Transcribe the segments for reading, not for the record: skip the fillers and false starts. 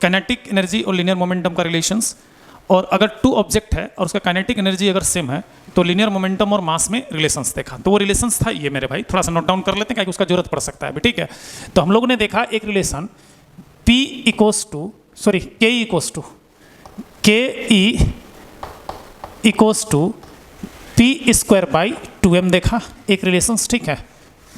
Kinetic energy और linear momentum का relations, और अगर टू ऑब्जेक्ट है और उसका काइनेटिक एनर्जी अगर सेम है तो लीनियर मोमेंटम और मास में रिलेशंस देखा। तो वो रिलेशंस था ये मेरे भाई, थोड़ा सा नोट डाउन कर लेते हैं क्योंकि उसका जरूरत पड़ सकता है अभी, ठीक है। तो हम लोगों ने देखा एक relation P equals to K equals to P square by 2m देखा, एक रिलेशंस, ठीक है,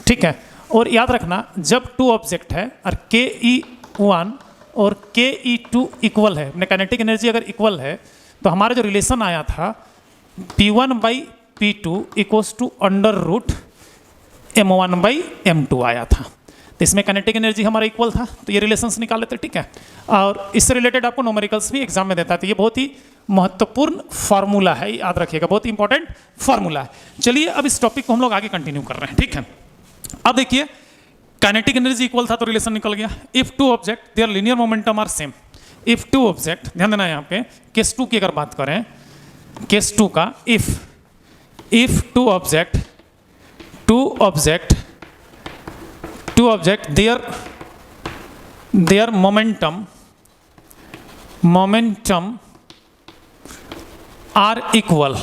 ठीक है। और याद रखना जब टू ऑब्जेक्ट है और Ke1 और Ke2 इक्वल है, काइनेटिक एनर्जी अगर इक्वल है तो हमारा जो रिलेशन आया था P1 by P2 equals to under root M1 by M2 आया था। तो इसमें काइनेटिक एनर्जी हमारा इक्वल था, तो ये रिलेशंस निकाल लेते, ठीक है। और इससे रिलेटेड आपको न्यूमेरिकल्स भी एग्जाम में देता है, तो ये बहुत ही महत्वपूर्ण फार्मूला है, याद रखिएगा, बहुत ही इंपॉर्टेंट फार्मूला है। चलिए अब इस टॉपिक को हम लोग आगे कंटिन्यू कर रहे हैं, ठीक है। अब देखिए काइनेटिक एनर्जी इक्वल था तो रिलेशन निकल गया। If two object there linear momentum are same, if two object, ध्यान देना यहाँ पे केस 2 की अगर बात करें, केस 2 का, if two object there momentum are equal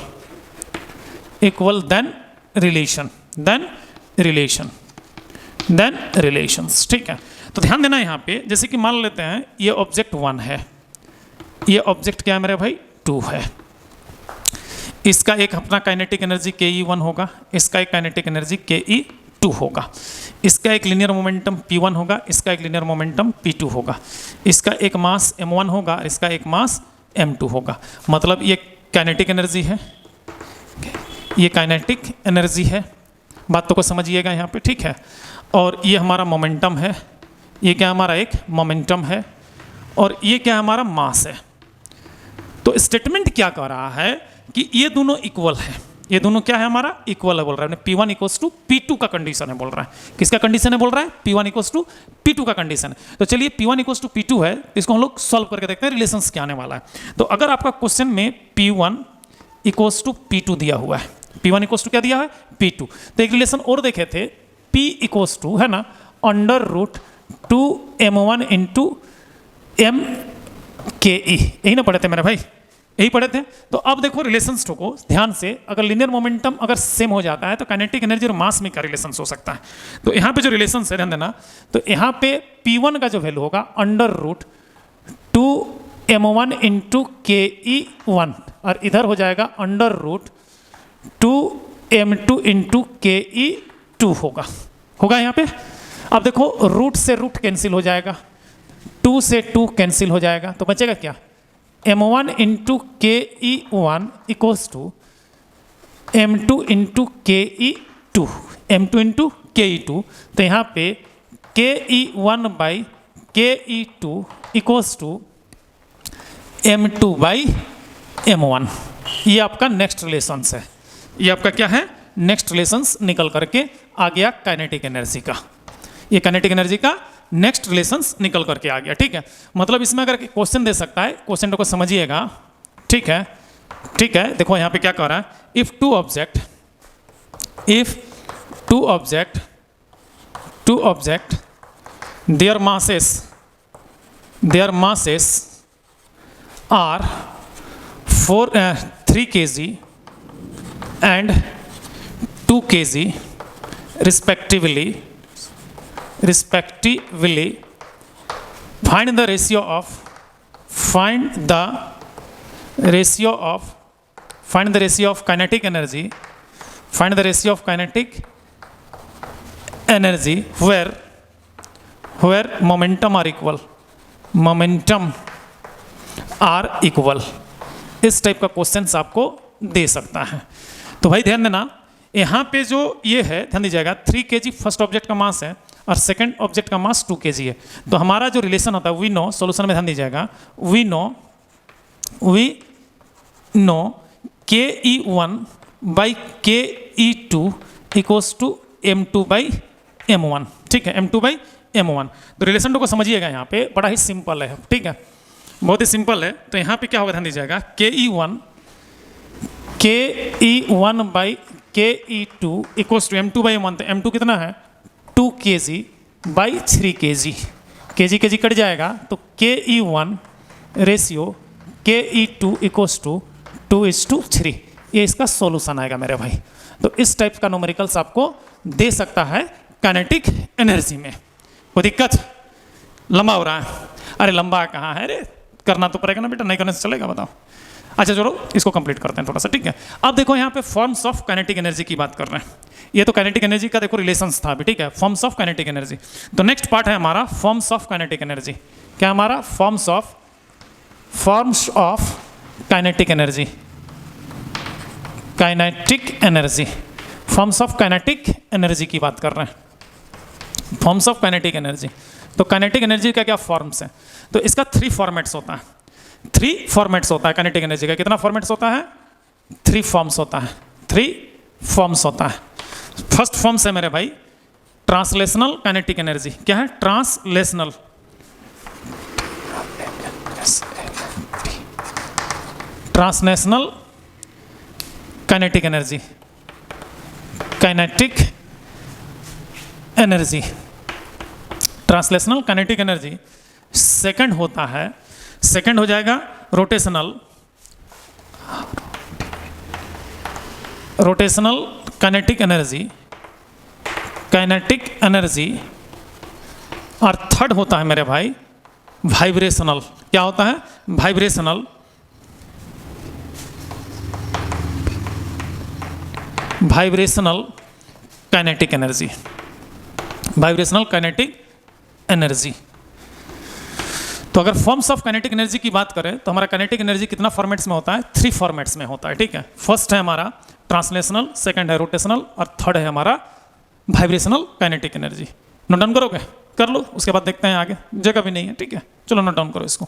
then relations, ठीक है। तो ध्यान देना यहाँ पे, जैसे कि मान लेते हैं ये ऑब्जेक्ट 1 है, ये ऑब्जेक्ट क्या है मेरे भाई 2 है, इसका एक अपना काइनेटिक एनर्जी Ke1 होगा, इसका एक काइनेटिक एनर्जी Ke2 होगा, इसका एक लीनियर मोमेंटम P1 होगा, इसका एक लीनियर मोमेंटम P2 होगा, इसका एक मास M1 होगा, इसका एक मास M2 होगा। मतलब ये काइनेटिक एनर्जी है, ये काइनेटिक एनर्जी है, बातों को समझिएगा यहाँ पे, ठीक है। और ये हमारा मोमेंटम है, ये क्या हमारा एक मोमेंटम है, और ये क्या हमारा मास है। तो स्टेटमेंट क्या कह रहा है कि ये दोनों इक्वल है, ये दोनों क्या है हमारा इक्वल है बोल रहा है, P1 इक्वल्स टू P2 का कंडीशन है बोल रहा है। किसका कंडीशन है बोल रहा है, P1 इक्वल्स टू P2 का कंडीशन है। तो चलिए P1 इक्वल्स टू P2 है, इसको हम लोग सॉल्व करके देखते हैं रिलेशंस क्या आने वाला है। तो अगर आपका क्वेश्चन में P1 इक्वल्स टू P2 दिया हुआ है, P1 इक्वल्स टू क्या दिया है P2, तो एक रिलेशन और देखे थे P इक्वल्स टू, है ना, under root 2m1 into MKe, यही ना पढ़े थे मेरे भाई, यही पढ़े थे। तो अब देखो रिलेशंस को ध्यान से, अगर लीनियर मोमेंटम अगर सेम हो जाता है तो काइनेटिक एनर्जी और मास में क्या रिलेशंस हो सकता है। तो यहाँ पे जो रिलेशंस है ध्यान देना, तो यहाँ पे P1 का जो वैल्यू होगा under root 2m1 into Ke1, और इधर हो जाएगा under root 2m2 into Ke2 होगा यहाँ पे। अब देखो रूट से रूट कैंसिल हो जाएगा, 2 से 2 कैंसिल हो जाएगा, तो बचेगा क्या, m1 into Ke1 equals to m2 into Ke2, m2 into Ke2। तो यहाँ पे Ke1 by Ke2 equals to m2 by m1। ये आपका नेक्स्ट रिलेशंस है, ये आपका क्या है नेक्स्ट रिलेशंस निकल करके आ गया काइनेटिक एनर्जी का, ये काइनेटिक एनर्जी का नेक्स्ट रिलेशंस निकल करके आ गया, ठीक है। मतलब इसमें अगर क्वेश्चन दे सकता है, क्वेश्चन को समझिएगा, ठीक है, ठीक है। देखो यहाँ पे क्या कह रहा है, if two object there masses are 3 kg and 2 kg respectively, find the ratio of kinetic energy where momentum are equal। इस टाइप का क्वेश्चन आपको दे सकता है। तो भाई ध्यान देना, यहाँ पे जो ये है ध्यान दीजिएगा, 3 kg फर्स्ट ऑब्जेक्ट का मास है और सेकंड ऑब्जेक्ट का मास 2 kg है। तो हमारा जो रिलेशन होता है वी नो, सॉल्यूशन में ध्यान दीजिएगा, we know Ke1 by Ke2 equals to M2 by M1, ठीक है, M2 बाई M1। तो रिलेशन को समझिएगा, यहाँ पे बड़ा ही सिंपल है, ठीक है, बहुत ही सिंपल है। तो यहाँ पे क्या होगा ध्यान दीजिएगा, Ke1 by Ke2 equals to M2 by M1। तो M2 कितना है 2 kg बाई 3 kg, के जी कट जाएगा तो ke1 ratio ke2 equals to 2:3, ये इसका सॉल्यूशन आएगा मेरे भाई। तो इस टाइप का न्यूमेरिकल्स आपको दे सकता है काइनेटिक एनर्जी में। कोई दिक्कत? लंबा हो रहा है? अरे लंबा कहाँ है, अरे करना तो पड़ेगा ना बेटा, नहीं करने से चलेगा बताओ। अच्छा चलो इसको कंप्लीट करते हैं थोड़ा सा, ठीक है। अब देखो यहाँ पे फॉर्म्स ऑफ काइनेटिक एनर्जी की बात कर रहे हैं। ये तो काइनेटिक एनर्जी का देखो रिलेशंस था अभी, ठीक है, फॉर्म्स ऑफ काइनेटिक एनर्जी। तो नेक्स्ट पार्ट है हमारा फॉर्म्स ऑफ काइनेटिक एनर्जी। क्या हमारा? Forms of kinetic energy, kinetic energy, forms of kinetic energy की बात कर रहे हैं। फॉर्म्स ऑफ काइनेटिक एनर्जी, तो काइनेटिक एनर्जी का क्या फॉर्म्स है? तो इसका 3 फॉर्मेट्स होता है। 3 फॉर्मेट्स होता है काइनेटिक एनर्जी का। कितना फॉर्मेट्स होता है? 3 फॉर्म्स होता है। 3 फॉर्म्स होता है। फर्स्ट फॉर्म्स है मेरे भाई ट्रांसलेशनल काइनेटिक एनर्जी। क्या है? Translational, translational kinetic energy, kinetic energy, translational kinetic energy. Second होता है, सेकंड हो जाएगा rotational, rotational kinetic energy, kinetic energy. और थर्ड होता है मेरे भाई वाइब्रेशनल। क्या होता है? Vibrational, vibrational kinetic energy, vibrational kinetic energy. तो अगर फॉर्म्स ऑफ काइनेटिक एनर्जी की बात करें तो हमारा काइनेटिक एनर्जी कितना फॉर्मेट्स में होता है? 3 फॉर्मेट्स में होता है, ठीक है। फर्स्ट है हमारा ट्रांसलेशनल, सेकंड है रोटेशनल और थर्ड है हमारा vibrational kinetic energy. Note down करोगे? कर लो, उसके बाद देखते हैं आगे, जगह भी नहीं है, ठीक है। चलो नोट डाउन करो इसको।